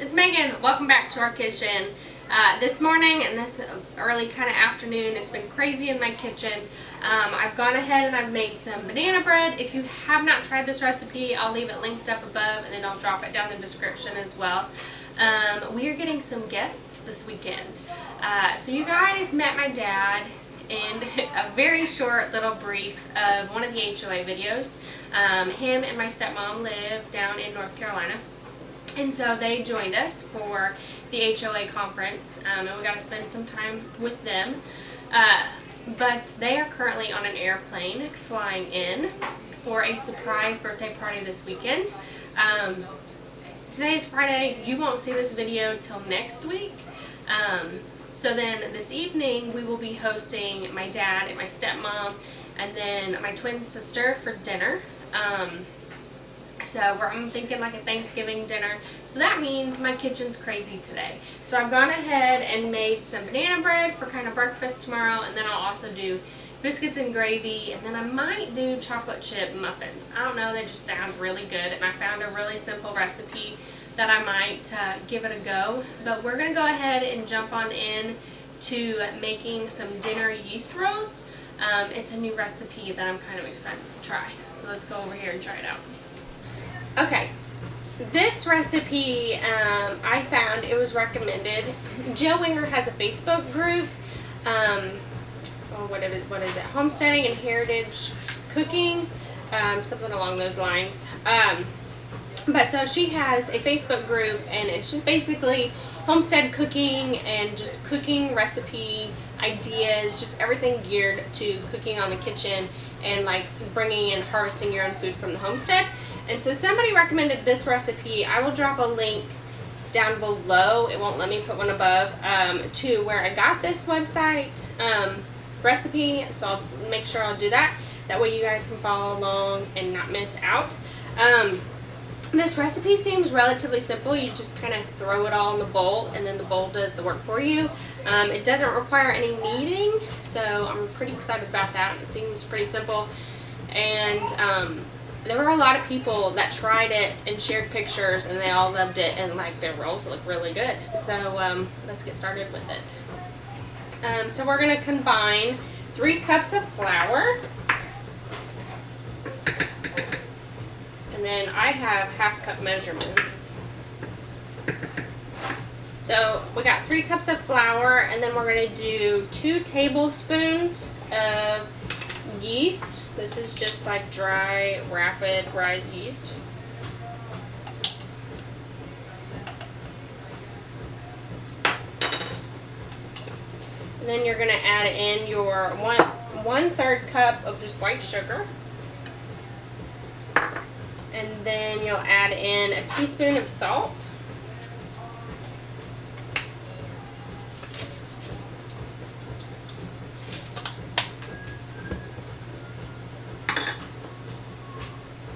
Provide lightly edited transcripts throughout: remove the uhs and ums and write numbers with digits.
it's Megan. Welcome back to our kitchen. This morning and this early kind of afternoon, it's been crazy in my kitchen. I've gone ahead and I've made some banana bread. If you have not tried this recipe, I'll leave it linked up above and then I'll drop it down in the description as well. We are getting some guests this weekend. So you guys met my dad in a very short little brief of one of the HOA videos. Him and my stepmom live down in North Carolina. And so they joined us for the HOA conference, and we got to spend some time with them. But they are currently on an airplane flying in for a surprise birthday party this weekend. Today is Friday. You won't see this video till next week. So then this evening we will be hosting my dad and my stepmom and then my twin sister for dinner. So I'm thinking like a Thanksgiving dinner. So that means my kitchen's crazy today. So I've gone ahead and made some banana bread for kind of breakfast tomorrow, and then I'll also do biscuits and gravy, and then I might do chocolate chip muffins. I don't know, they just sound really good, and I found a really simple recipe that I might give it a go. But we're going to go ahead and jump on in to making some dinner yeast rolls. It's a new recipe that I'm kind of excited to try. So let's go over here and try it out. Okay, this recipe I found, it was recommended. Jill Winger has a Facebook group, what is it, Homesteading and Heritage Cooking, something along those lines. But so she has a Facebook group, and it's just basically homestead cooking and just cooking recipe ideas, just everything geared to cooking on the kitchen and like bringing and harvesting your own food from the homestead. And so somebody recommended this recipe. I will drop a link down below, it won't let me put one above, to where I got this website recipe, so I'll make sure I'll do that. That way you guys can follow along and not miss out. This recipe seems relatively simple. You just kind of throw it all in the bowl, and then the bowl does the work for you. It doesn't require any kneading, so I'm pretty excited about that. It seems pretty simple. And there were a lot of people that tried it and shared pictures, and they all loved it, and like their rolls look really good. So let's get started with it. So we're going to combine 3 cups of flour. And then I have half-cup measurements. So we got 3 cups of flour, and then we're going to do 2 tablespoons of yeast. This is just like dry, rapid rise yeast. And then you're going to add in your 1/3 cup of just white sugar. And then you'll add in a teaspoon of salt.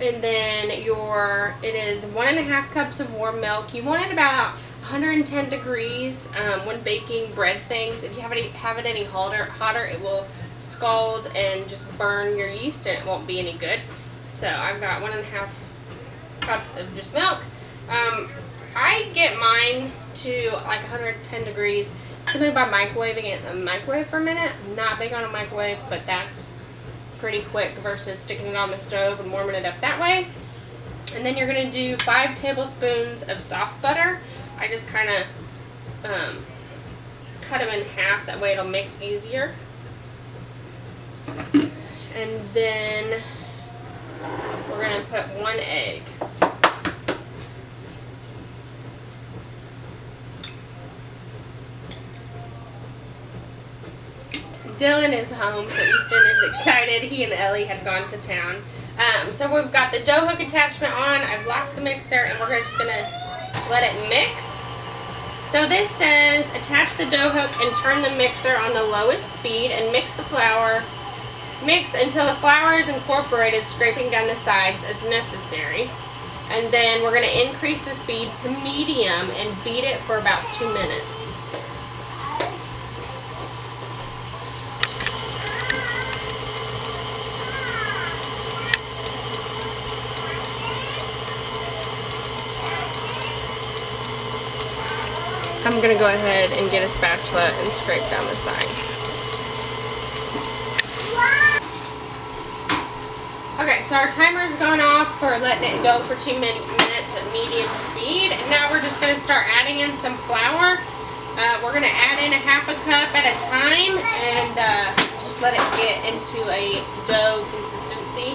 And then it is 1.5 cups of warm milk. You want it about 110 degrees when baking bread things. If you have it any hotter, it will scald and just burn your yeast, and it won't be any good. So I've got 1.5 cups of just milk. I get mine to like 110 degrees simply by microwaving it in the microwave for a minute. I'm not big on a microwave, but that's pretty quick versus sticking it on the stove and warming it up that way. And then you're going to do 5 tablespoons of soft butter. I just kind of cut them in half, that way it'll mix easier. And then we're going to put 1 egg. Dylan is home, so Easton is excited. He and Ellie had gone to town. So we've got the dough hook attachment on. I've locked the mixer, and we're just going to let it mix. So this says attach the dough hook and turn the mixer on the lowest speed and mix the flour. Mix until the flour is incorporated, scraping down the sides as necessary. And then we're going to increase the speed to medium and beat it for about 2 minutes. I'm going to go ahead and get a spatula and scrape down the sides. Okay, so our timer's gone off for letting it go for 2 minutes at medium speed, and now we're just going to start adding in some flour. We're going to add in a half a cup at a time and just let it get into a dough consistency.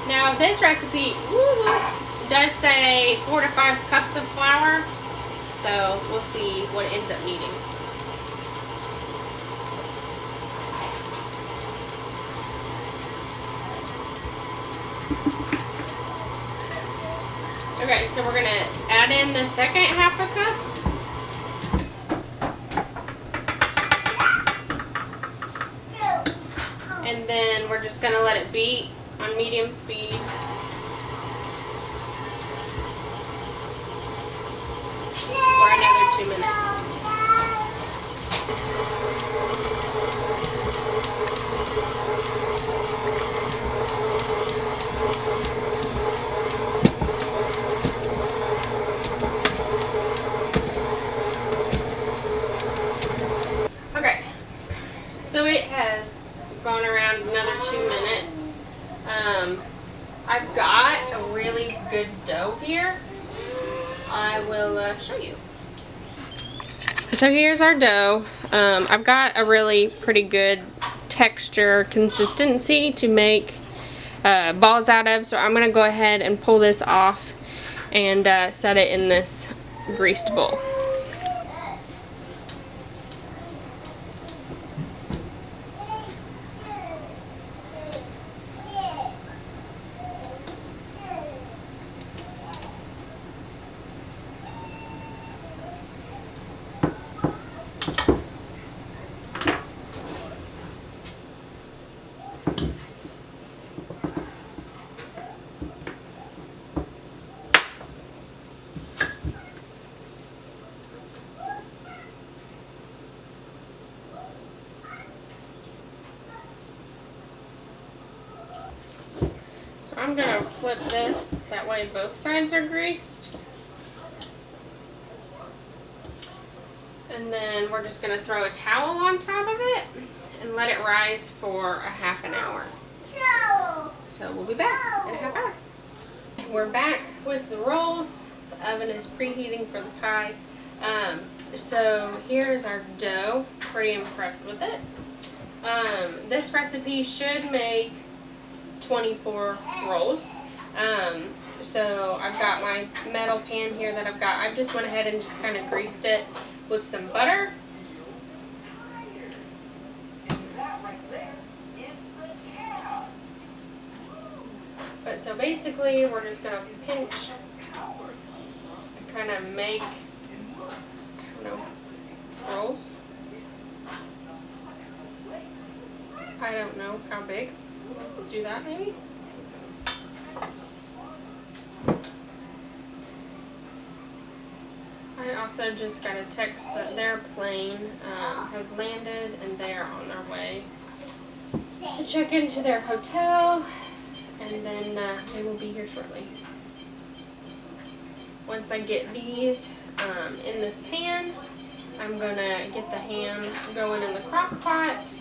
Now this recipe does say 4 to 5 cups of flour, so we'll see what it ends up needing. Okay, so we're going to add in the second half a cup. And then we're just going to let it beat on medium speed. For another 2 minutes. Okay, so it has gone around another 2 minutes. I've got a really good dough here. I will show you. So here's our dough. I've got a really pretty good texture consistency to make balls out of, so I'm going to go ahead and pull this off and set it in this greased bowl. I'm going to flip this, that way both sides are greased. And then we're just going to throw a towel on top of it and let it rise for a half an hour. So we'll be back in a half hour. We're back with the rolls. The oven is preheating for the pie. So here's our dough. Pretty impressed with it. This recipe should make 24 rolls. So I've got my metal pan here that I just went ahead and just kind of greased it with some butter. But so basically we're just going to pinch and kind of make, I don't know, rolls. I don't know how big. Do that maybe? I also just got a text that their plane has landed and they are on their way to check into their hotel, and then they will be here shortly. Once I get these in this pan, I'm going to get the ham going in the crock pot.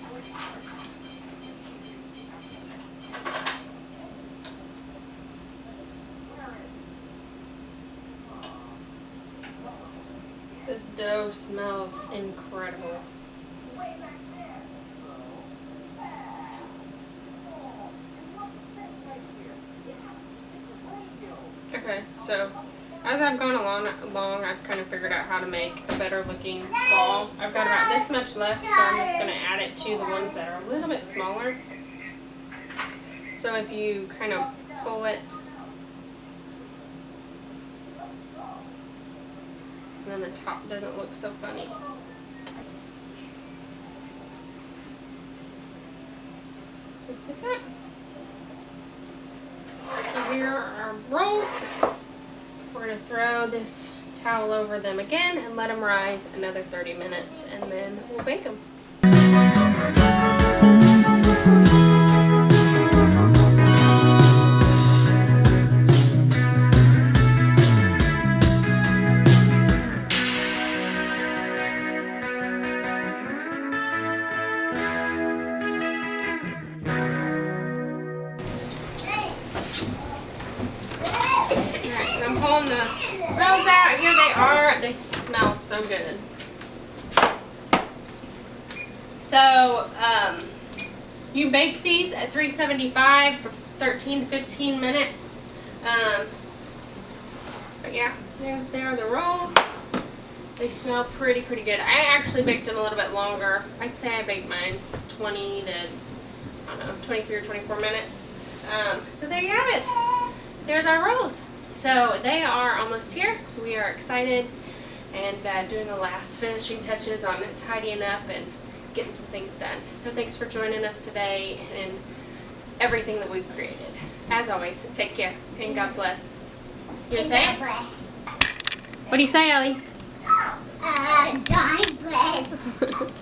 This dough smells incredible. Okay, so as I've gone along, I've kind of figured out how to make a better looking ball. I've got about this much left, so I'm just going to add it to the ones that are a little bit smaller. So if you kind of pull it, and then the top doesn't look so funny. Just like that. So here are our rolls. We're going to throw this towel over them again and let them rise another 30 minutes, and then we'll bake them. out. Here they are. They smell so good. So, you bake these at 375 for 13 to 15 minutes. But yeah, there are the rolls. They smell pretty good. I actually baked them a little bit longer. I'd say I baked mine 20 to, I don't know, 23 or 24 minutes. So there you have it. There's our rolls. So they are almost here, so we are excited and doing the last finishing touches on it, tidying up and getting some things done. So thanks for joining us today and everything that we've created. As always, take care and God bless. You gonna say it? God bless. What do you say, Ellie? God bless.